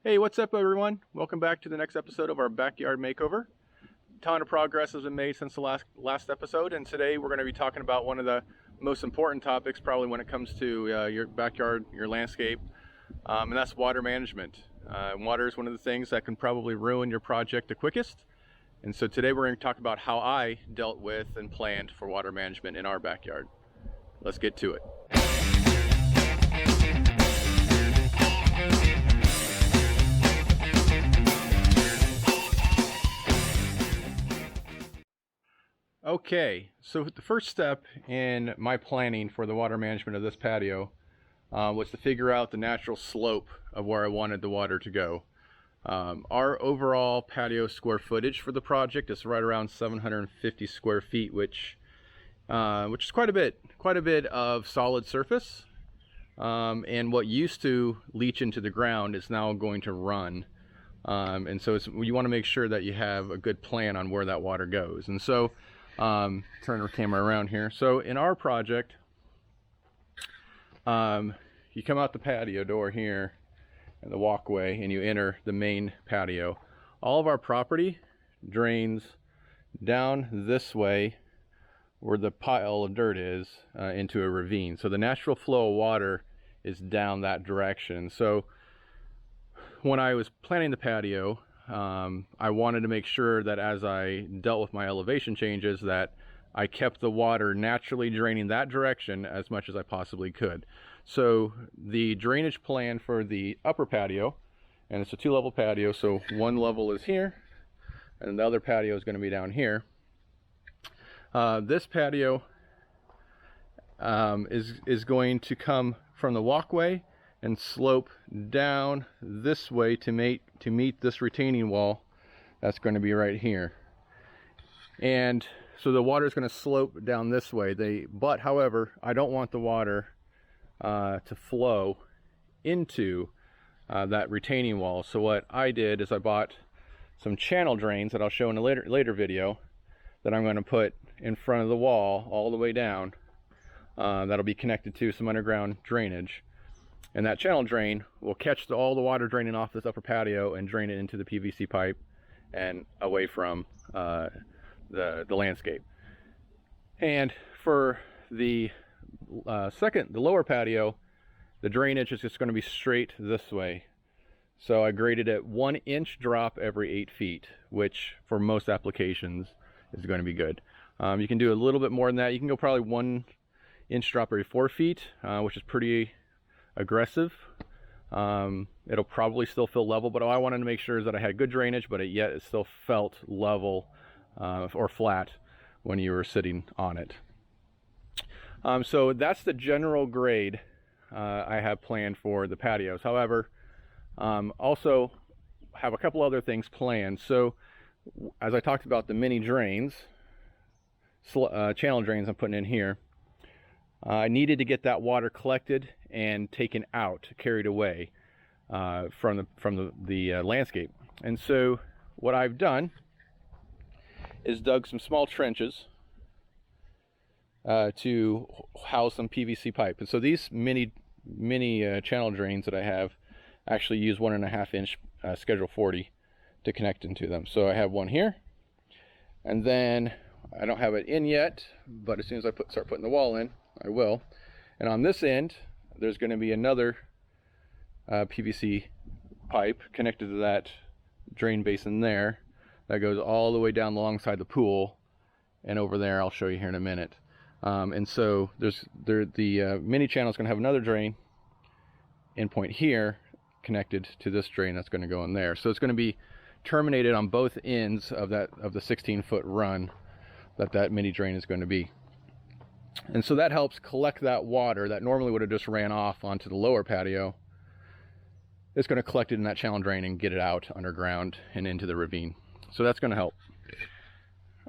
Hey, what's up everyone? Welcome back to the next episode of our backyard makeover. A ton of progress has been made since the last episode, and today we're going to be talking about one of the most important topics probably when it comes to your backyard, your landscape, and that's water management. Water is one of the things that can probably ruin your project the quickest, and so today we're going to talk about how I dealt with and planned for water management in our backyard. Let's get to it. Okay, so the first step in my planning for the water management of this patio was to figure out the natural slope of where I wanted the water to go. Our overall patio square footage for the project is right around 750 square feet, which is quite a bit of solid surface. And what used to leach into the ground is now going to run. And so you want to make sure that you have a good plan on where that water goes. And so turn our camera around here. So in our project, you come out the patio door here and the walkway and you enter the main patio. All of our property drains down this way where the pile of dirt is into a ravine. So the natural flow of water is down that direction. So when I was planning the patio, I wanted to make sure that as I dealt with my elevation changes that I kept the water naturally draining that direction as much as I possibly could. So the drainage plan for the upper patio, and it's a two-level patio, so one level is here and the other patio is going to be down here. This patio is going to come from the walkway and slope down this way to meet this retaining wall that's going to be right here. And so the water is going to slope down this way. But however, I don't want the water to flow into that retaining wall. So what I did is I bought some channel drains that I'll show in a later video that I'm going to put in front of the wall all the way down. That'll be connected to some underground drainage. And that channel drain will catch all the water draining off this upper patio and drain it into the PVC pipe and away from the landscape. And for the lower patio, the drainage is just going to be straight this way. So I graded it 1 inch drop every 8 feet, which for most applications is going to be good. You can do a little bit more than that. You can go probably 1 inch drop every 4 feet, which is pretty aggressive. It'll probably still feel level, but all I wanted to make sure is that I had good drainage, but yet it still felt level or flat when you were sitting on it. So that's the general grade I have planned for the patios. However, also have a couple other things planned. So as I talked about the mini drains, channel drains I'm putting in here, I needed to get that water collected and taken out, carried away from the landscape. And so what I've done is dug some small trenches to house some PVC pipe. And so these mini channel drains that I have actually use 1.5 inch Schedule 40 to connect into them. So I have one here, and then I don't have it in yet, but as soon as I start putting the wall in, I will. And on this end, there's going to be another PVC pipe connected to that drain basin there that goes all the way down alongside the pool and over there. I'll show you here in a minute. And so the mini channel is going to have another drain endpoint here connected to this drain that's going to go in there. So it's going to be terminated on both ends of the 16-foot run that mini drain is going to be. And so that helps collect that water that normally would have just ran off onto the lower patio. It's going to collect it in that channel drain and get it out underground and into the ravine. So that's going to help.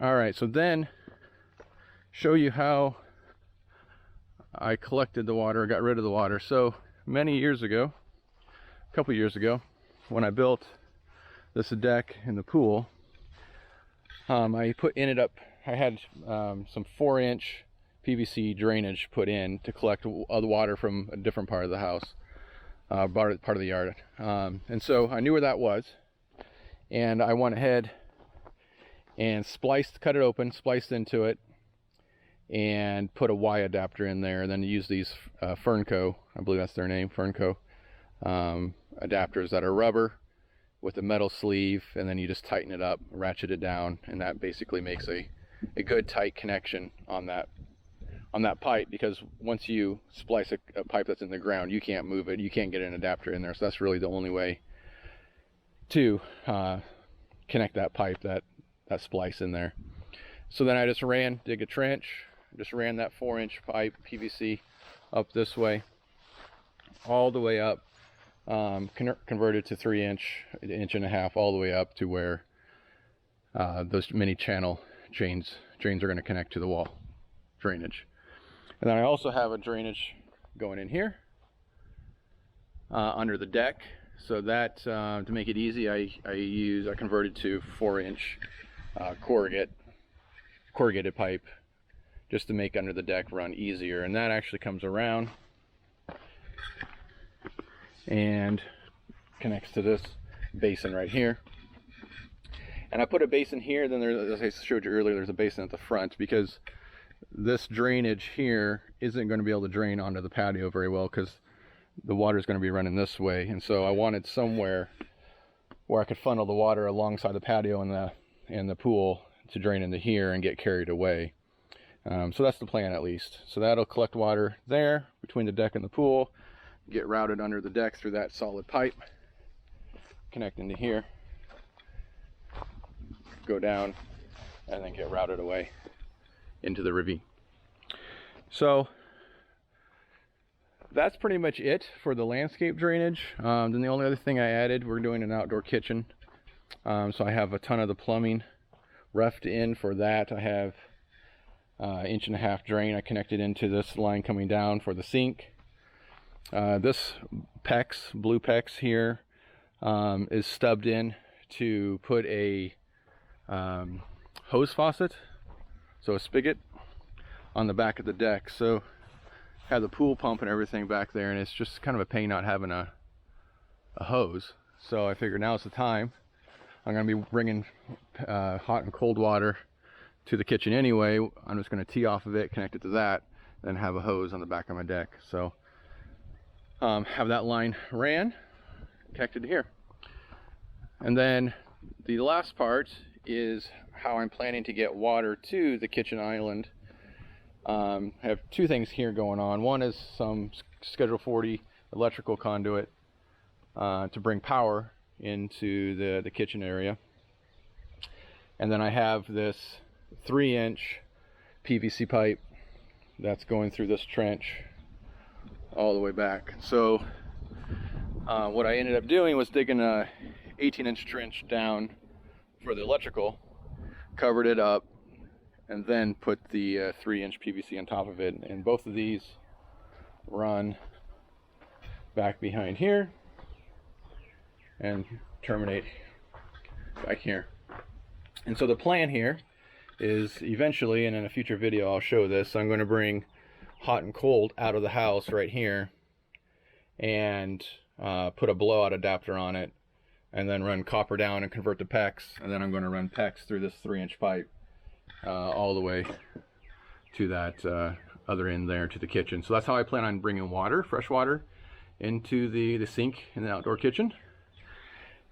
All right, so then show you how I collected the water, got rid of the water. So many years ago, a couple years ago, when I built this deck in the pool, I had some 4-inch PVC drainage put in to collect the water from a different part of the house. part of the yard. And so I knew where that was, and I went ahead and cut it open, spliced into it, and put a Y adapter in there, and then use these Fernco, I believe that's their name, Fernco adapters that are rubber with a metal sleeve, and then you just tighten it up, ratchet it down, and that basically makes a good tight connection on that pipe, because once you splice a pipe that's in the ground, you can't move it, you can't get an adapter in there. So that's really the only way to connect that pipe, that splice in there. So then I just dig a trench, just ran that 4-inch pipe PVC up this way, all the way up, converted to 3-inch, 1.5 inch, all the way up to where those mini channel drains are going to connect to the wall drainage. And then I also have a drainage going in here under the deck, so that to make it easy, I converted to 4-inch corrugated pipe, just to make under the deck run easier. And that actually comes around and connects to this basin right here. And I put a basin here, then as I showed you earlier, there's a basin at the front, because this drainage here isn't going to be able to drain onto the patio very well, because the water is going to be running this way. And so I wanted somewhere where I could funnel the water alongside the patio and the pool to drain into here and get carried away. So that's the plan, at least. So that'll collect water there between the deck and the pool, get routed under the deck through that solid pipe, connect into here, go down, and then get routed away into the ravine. So that's pretty much it for the landscape drainage. Then the only other thing I added, we're doing an outdoor kitchen. So I have a ton of the plumbing roughed in for that. I have 1.5 inch drain I connected into this line coming down for the sink. This PEX, blue PEX here, is stubbed in to put a hose faucet, so a spigot, on the back of the deck. So have the pool pump and everything back there, and it's just kind of a pain not having a hose. So I figured now's the time. I'm going to be bringing hot and cold water to the kitchen anyway. I'm just going to tee off of it, connect it to that, then have a hose on the back of my deck. So have that line ran, connected to here. And then the last part is how I'm planning to get water to the kitchen island. I have two things here going on. One is some Schedule 40 electrical conduit to bring power into the kitchen area. And then I have this 3-inch PVC pipe that's going through this trench all the way back. So what I ended up doing was digging a 18-inch trench down for the electrical, covered it up, and then put the 3-inch PVC on top of it. And both of these run back behind here and terminate back here. And so the plan here is eventually, and in a future video I'll show this, I'm going to bring hot and cold out of the house right here and put a blowout adapter on it, and then run copper down and convert to PEX, and then I'm going to run PEX through this 3-inch pipe all the way to that other end there to the kitchen. So that's how I plan on bringing water, fresh water, into the sink in the outdoor kitchen.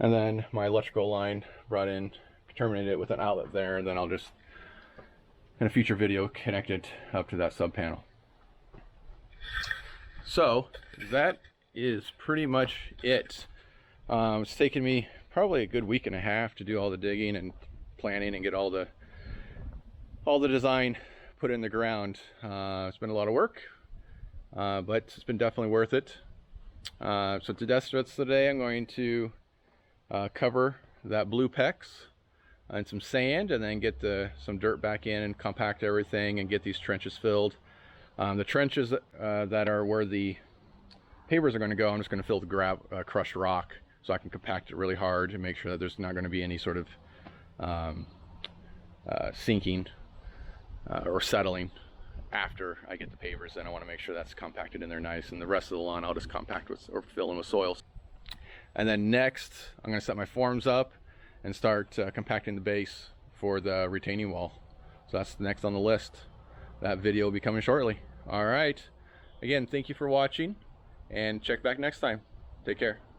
And then my electrical line brought in, terminate it with an outlet there, and then I'll just, in a future video, connect it up to that sub panel. So that is pretty much it. It's taken me probably a good 1.5 weeks to do all the digging and planning and get all the design put in the ground. It's been a lot of work, but it's been definitely worth it. So to test it today, I'm going to cover that blue PEX and some sand, and then get some dirt back in and compact everything and get these trenches filled. The trenches that are where the pavers are going to go, I'm just going to fill with crushed rock, so I can compact it really hard and make sure that there's not going to be any sort of sinking or settling after I get the pavers in. I want to make sure that's compacted in there nice, and the rest of the lawn I'll just compact with or fill in with soil. And then next I'm going to set my forms up and start compacting the base for the retaining wall. So that's next on the list. That video will be coming shortly. All right, again, thank you for watching, and check back next time. Take care.